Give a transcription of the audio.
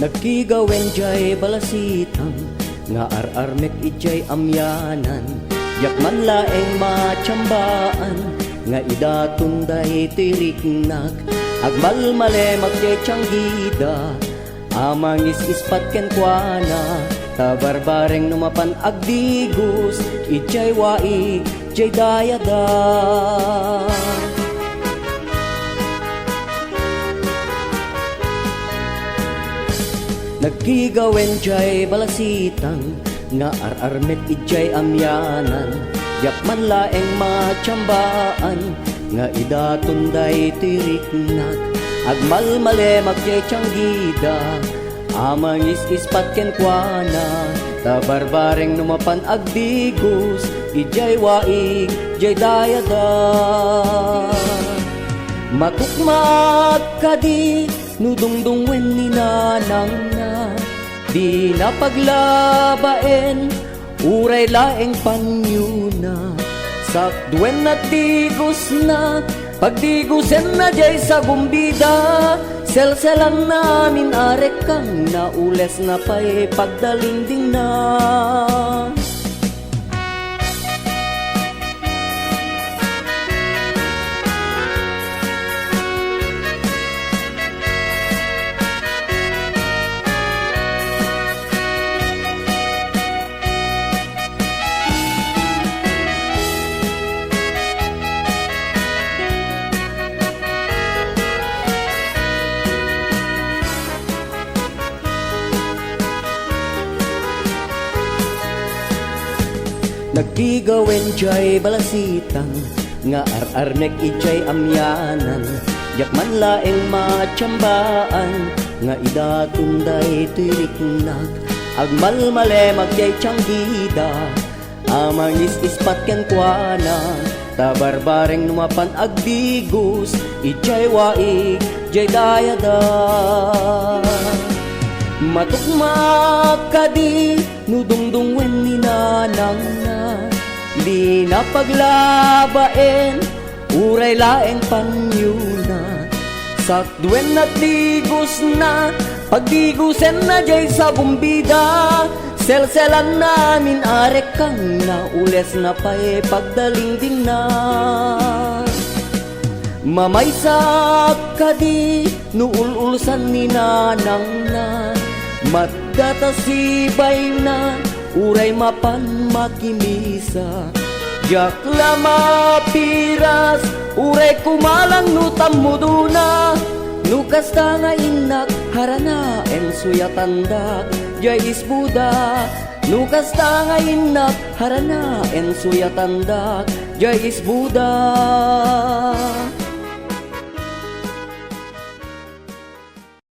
Nagkigawen jay balasitang nga ararmek ijay amyanan, yak man laeng matsyambaan nga idatunday tiriknag, agmalmale magjay tsanggida amang ispat ken kuana, tabarbareng numapan agdigus ijay waig jay dayada. Nagkigawen jay balasitang nga ararmet ijay amyanan, yak man laeng matsyambaan nga idatunday tiriknag, agmalmale magjay tsanggida amang ispat ken kuana, tabarbareng numapan agdigus ijay waig jay dayada. Matukmak kadi nudungdungwen ni nanang na, di na paglabaen uray laeng panyuna, sakduen na digos na pagdigusen na jay sa gumbida, selselan namin arek kang naules na pa'y pagdalingding na. Nagkigawen jay balasitang nga ararnek ijay amyanan, yak man laeng matsyambaan nga idatunday tiriknag, agmalmale magyay tsanggida amang ispat ken kuana, tabarbareng numapan agdigus ijay waig jay dayada. Matukmak kadi nudungdungwen ni nanang na, di na paglabaen uray laeng panyuna, sakduen na digos na pagdigusen na jay sa bumbida, selselan namin arek kang naules na pa'y pagdalingding na. Mamaysak kadi nuululsan ni nanang na, magdatasibay na uray mapan makimisa, yak lama piras uray kumalang nutam muduna, nukasta nga inak harana en suyatanda jay isbuda, nukasta nga inak harana en suyatanda jay isbuda.